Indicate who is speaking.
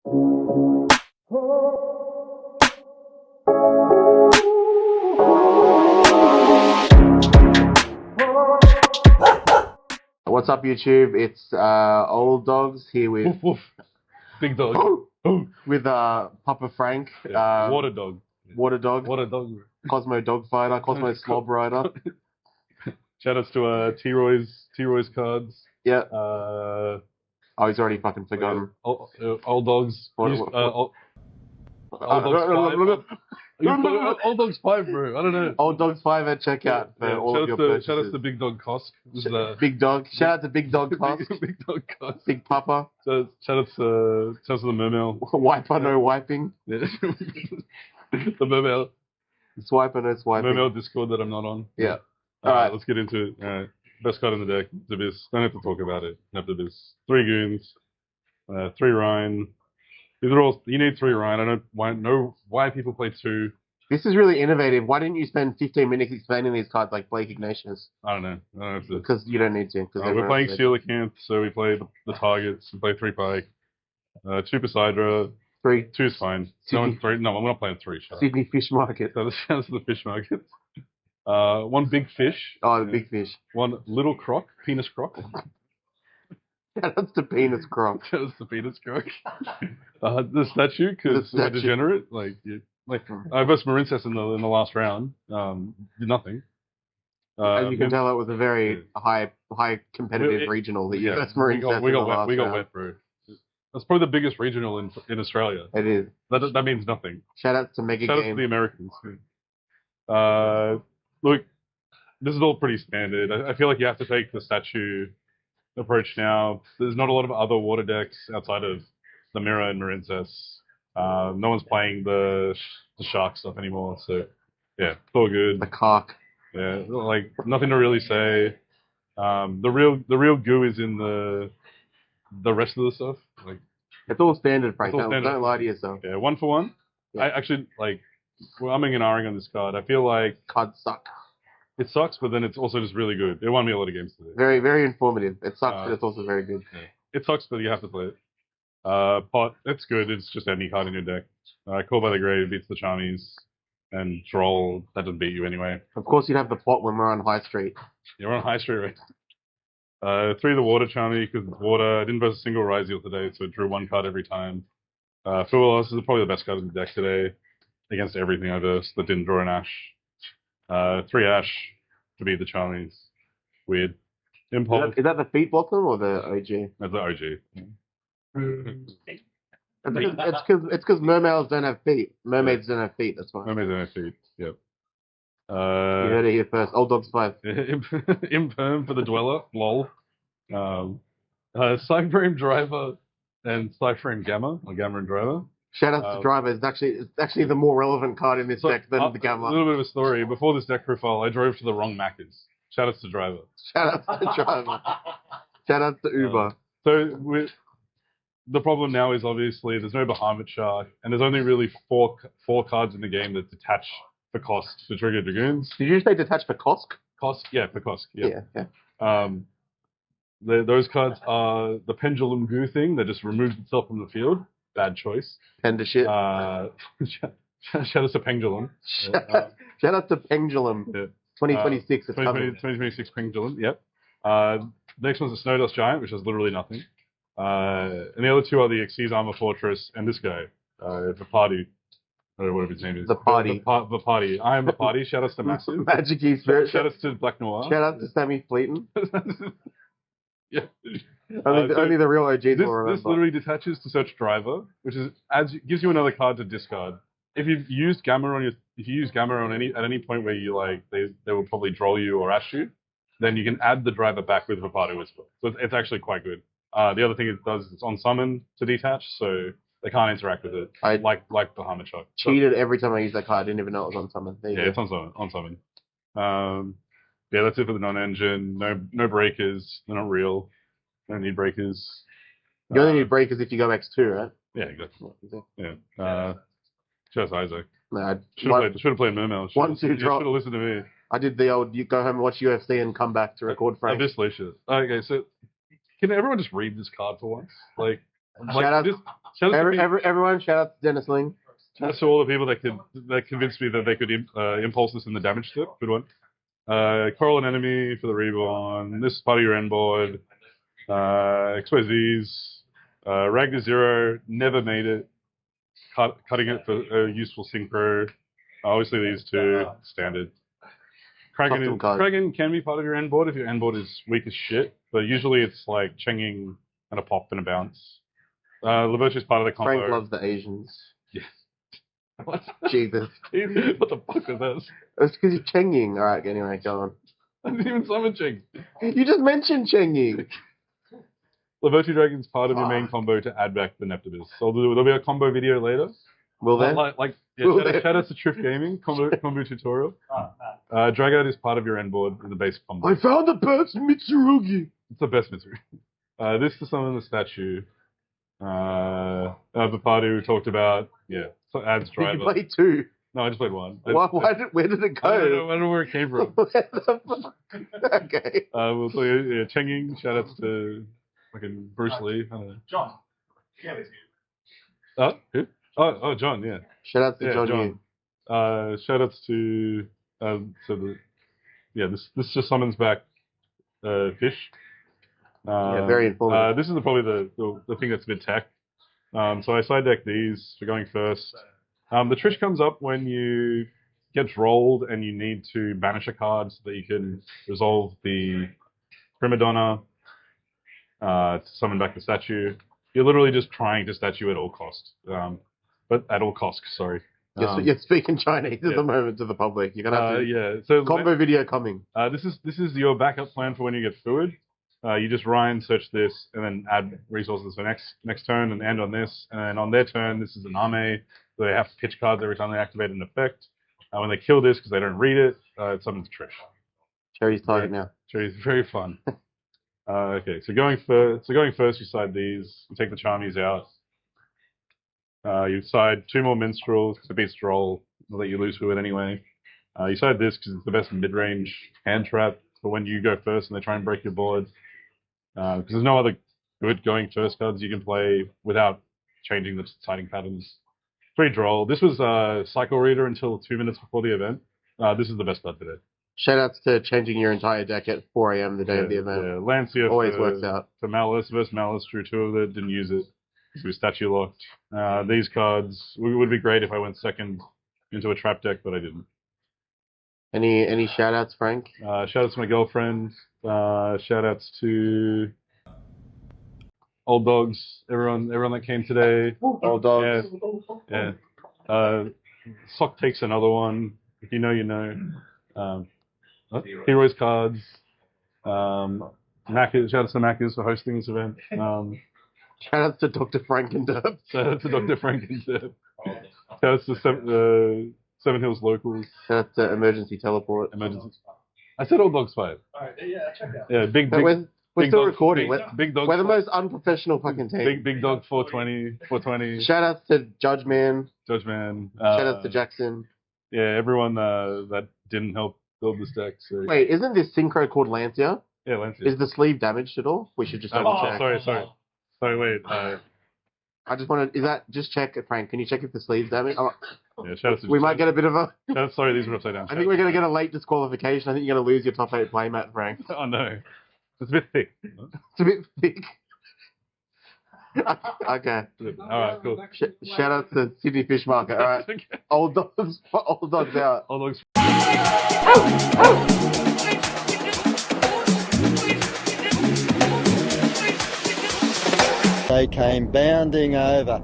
Speaker 1: What's up, YouTube? It's Old Dogs here with
Speaker 2: Woof woof. Big dog.
Speaker 1: with Papa Frank,
Speaker 2: Water dog.
Speaker 1: Water Dog,
Speaker 2: Water dog.
Speaker 1: Cosmo Dog Fighter, Cosmo Slob Rider.
Speaker 2: Shout outs to T-Roy's cards.
Speaker 1: Yeah.
Speaker 2: Uh,
Speaker 1: Oh, he's already fucking forgotten.
Speaker 2: Old dogs. Old Dogs 5, bro. I don't know.
Speaker 1: Old Dogs 5 at checkout for all of your purchases.
Speaker 2: Shout outs to Big Dog Kosk.
Speaker 1: Big Dog. Shout out to Big Dog Kosk.
Speaker 2: Big Dog Kosk.
Speaker 1: Big Papa.
Speaker 2: Shout outs to the Mermail.
Speaker 1: Wiper no wiping.
Speaker 2: Yeah. The Mermail.
Speaker 1: Swiper no swiping.
Speaker 2: Mermail Discord that I'm not on.
Speaker 1: Yeah. Alright.
Speaker 2: Let's get into it. Best card in the deck, Zabiz. Don't have to talk about it. Have Zabiz. 3 Goons, 3 Rhine. These are all, you need 3 Rhine. I don't know why people play 2.
Speaker 1: This is really innovative. Why didn't you spend 15 minutes explaining these cards like Blake Ignatius?
Speaker 2: I don't know.
Speaker 1: Because you don't need to.
Speaker 2: We're playing Coelacanth, so we play the targets. We play 3 Pike, 2 Poseidra. 2 is fine. No, I'm not playing 3.
Speaker 1: Sydney Fish Market.
Speaker 2: So this sounds the fish market. 1 big fish.
Speaker 1: Oh, the big fish.
Speaker 2: 1 little croc, penis croc.
Speaker 1: That's the penis croc.
Speaker 2: That's the penis croc. The statue, because we're degenerate. I versed Marincess in the last round. Did nothing.
Speaker 1: As you can tell, it was a very high competitive regional that you versed Marincess.
Speaker 2: We got wet, bro. That's probably the biggest regional in Australia.
Speaker 1: It is.
Speaker 2: That means nothing.
Speaker 1: Shout out to Mega
Speaker 2: Shout out to the Americans. Look, this is all pretty standard. I feel like you have to take the statue approach now. There's not a lot of other water decks outside of the Mirror and Marincess. No one's playing the shark stuff anymore, so yeah, it's all good.
Speaker 1: The cock.
Speaker 2: Yeah, like nothing to really say. The real goo is in the rest of the stuff. Like
Speaker 1: it's all standard, Frank.
Speaker 2: Don't
Speaker 1: lie to yourself.
Speaker 2: Yeah, 1 for 1. Yeah. I actually like. Well, I'm ignoring on this card. I feel like
Speaker 1: cards suck.
Speaker 2: It sucks, but then it's also just really good. It won me a lot of games today.
Speaker 1: Very, very informative. It sucks, but it's also very good.
Speaker 2: Yeah. It sucks, but you have to play it. Pot, it's good. It's just any card in your deck. Call by the Grave beats the Charmies, and Droll, that doesn't beat you anyway.
Speaker 1: Of course, you'd have the pot when we're on High Street.
Speaker 2: You're on High Street, right? 3 the Water Charmy, because it's water. I didn't verse a single Ryzeal today, so it drew 1 card every time. Fool, this is probably the best card in the deck today. Against everything I versed that didn't draw an Ash. 3 Ash to beat the Charmies. Weird. Impulse.
Speaker 1: Is that the feet bottom or the OG?
Speaker 2: That's the OG.
Speaker 1: It's because mermaids don't have feet. Mermaids don't have feet, that's why.
Speaker 2: Mermaids don't have feet, yep.
Speaker 1: You heard it here first. Old Dogs 5.
Speaker 2: Imperm for the Dweller, lol. Cyframe Driver and Cyframe Gamma, or Gamma and Driver.
Speaker 1: Shout out to Driver. It's actually the more relevant card in this deck than the Gamma.
Speaker 2: A little bit of a story. Before this deck profile, I drove to the wrong Maccas. Shout outs to Driver.
Speaker 1: Shout out to Driver. Shout out to Uber.
Speaker 2: The problem now is obviously there's no Bahamut Shark, and there's only really four cards in the game that detach for cost to trigger Dragoons.
Speaker 1: Did you say detach for Kosk?
Speaker 2: Kosk, yeah, for Kosk.
Speaker 1: Yeah.
Speaker 2: Those cards are the Pendulum Goo thing that just removes itself from the field. Bad choice.
Speaker 1: Panda shit.
Speaker 2: Shout out to Pendulum.
Speaker 1: Shout out to Pendulum.
Speaker 2: Yeah.
Speaker 1: 2026.
Speaker 2: 2026 Pendulum, yep. The next one's a Snowdust Giant, which has literally nothing. And the other 2 are the Xyz Armor Fortress and this guy, the Party. Or whatever his name is.
Speaker 1: The Party.
Speaker 2: The Party. I am the Party. Shout outs to Massive.
Speaker 1: Magic E Spirit.
Speaker 2: Shout outs to Black Noir.
Speaker 1: Shout out to Sammy Fleeton.
Speaker 2: Yeah.
Speaker 1: Only the real OGs will remember.
Speaker 2: This literally detaches to search Driver, which is gives you another card to discard. If you've used Gamma at any point where you they will probably droll you or ash you, then you can add the Driver back with Party Whisper. So it's actually quite good. The other thing it does is it's on summon to detach, so they can't interact with it. Like Bahamut Shark.
Speaker 1: Cheated every time I used that card. I didn't even know it was on summon.
Speaker 2: It's on summon. Yeah, that's it for the non-engine. No breakers. They're not real. Don't need breakers.
Speaker 1: You only need breakers if you go X2, right?
Speaker 2: Yeah, exactly. Yeah. Just Isaac.
Speaker 1: Nah,
Speaker 2: should have played Mermail. Should have listened to me.
Speaker 1: I did the old, you go home and watch UFC and come back to record Frank.
Speaker 2: Obviously, shit. Okay, so can everyone just read this card for once? Like,
Speaker 1: Shout out,
Speaker 2: shout out to
Speaker 1: everyone! Shout out to Dennis Ling.
Speaker 2: shout out to all the people that convinced me that they could impulse this in the damage step. Good one. Coral and Enemy for the Reborn. This is part of your end board. XYZ's. Ragnar Zero never made it. Cutting it for a useful synchro. Obviously these two standard. Kraken can be part of your end board if your end board is weak as shit, but usually it's like Chenging and a pop and a bounce. Laberge is part of the combo.
Speaker 1: Frank loves the Asians.
Speaker 2: Yeah. What?
Speaker 1: Jesus.
Speaker 2: What the fuck was that?
Speaker 1: It's because you're Chenging. Alright, anyway, go on.
Speaker 2: I didn't even summon Cheng.
Speaker 1: You just mentioned Chenging.
Speaker 2: Laberge Dragon's part of your main combo to add back the Neptibus. So there'll be a combo video later.
Speaker 1: Will there?
Speaker 2: Shout out to Trip Gaming, combo tutorial. Dragout is part of your end board in the base combo.
Speaker 1: I found the best Mitsurugi!
Speaker 2: It's the best Mitsurugi. This to summon the statue. The party we talked about, so adds driver.
Speaker 1: Did you play two?
Speaker 2: No, I just played one.
Speaker 1: Where did it go?
Speaker 2: I don't know where it came from.
Speaker 1: Where the fuck? Okay.
Speaker 2: We'll play Chenging. Shout outs to fucking Bruce Lee. I don't know.
Speaker 3: John. Yeah,
Speaker 2: who? Oh, John, yeah.
Speaker 1: Shout out to John.
Speaker 2: Shout outs to this just summons back fish.
Speaker 1: Very informative.
Speaker 2: This is probably the thing that's mid-tech. So I side deck these for going first. The Trish comes up when you get rolled and you need to banish a card so that you can resolve the Prima Donna to summon back the statue. You're literally just trying to statue at all costs. But at all costs, sorry.
Speaker 1: You're speaking Chinese at the moment to the public. You're gonna have to.
Speaker 2: So
Speaker 1: combo video coming.
Speaker 2: This is your backup plan for when you get fluid. You just Ryan search this and then add resources for next turn and end on this. And then on their turn, this is an Ame. So they have to pitch cards every time they activate an effect. When they kill this because they don't read it, it summons Trish.
Speaker 1: Cherry's target now.
Speaker 2: Cherry's very fun. Okay, so going first, you side these. You take the Charmies out. You side two more Minstrels because it beats Droll. I'll let you lose to it anyway. You side this because it's the best mid-range hand trap for when you go first and they try and break your board. Because there's no other good going first cards you can play without changing the siding patterns. 3 Droll. This was Cycle Reader until 2 minutes before the event. This is the best card today.
Speaker 1: Shoutouts to changing your entire deck at 4 AM the day of the event.
Speaker 2: Yeah, Lancia
Speaker 1: always works out.
Speaker 2: For Malice versus Malice, drew 2 of it, didn't use it. We statue locked. These cards would be great if I went second into a trap deck, but I didn't.
Speaker 1: Any shoutouts, Frank?
Speaker 2: Shoutouts to my girlfriend. Shoutouts to Old Dogs. Everyone that came today.
Speaker 1: Old Dogs.
Speaker 2: Yeah. Sock takes another one. If you know, you know. Heroes cards. Macca's. Shoutouts to Macca's for hosting this event.
Speaker 1: Shoutouts to Dr. Frankenderp.
Speaker 2: Shoutouts to Dr. Frankenderp. Shoutouts to Seven Hills Locals.
Speaker 1: Shoutouts to Emergency Teleport.
Speaker 2: I said Old Dogs 5.
Speaker 3: Alright, yeah, check that.
Speaker 2: Yeah, big
Speaker 1: we're
Speaker 2: big
Speaker 1: still
Speaker 2: dog,
Speaker 1: recording.
Speaker 2: Big Dog.
Speaker 1: We're the most unprofessional fucking team.
Speaker 2: Big Dog 420.
Speaker 1: Shoutouts to Judge Man. Shoutouts to Jackson.
Speaker 2: Yeah, everyone that didn't help build this deck. So.
Speaker 1: Wait, isn't this synchro called Lancia?
Speaker 2: Yeah, Lancia.
Speaker 1: Is the sleeve damaged at all? We should just double check.
Speaker 2: Sorry, wait.
Speaker 1: I just wanted. Is that just check, Frank? Can you check if the sleeve's damaged?
Speaker 2: Yeah, shout out to
Speaker 1: we might get a bit of a.
Speaker 2: Sorry, these were upside down.
Speaker 1: I think we're going to get a late disqualification. I think you're going to lose your top 8 playmat, Frank.
Speaker 2: Oh no, it's a bit thick.
Speaker 1: It's a bit thick. Okay.
Speaker 2: All right, cool.
Speaker 1: Shout out to Sydney Fish Market. All right. Old dogs out.
Speaker 2: Old dogs.
Speaker 4: They came bounding over.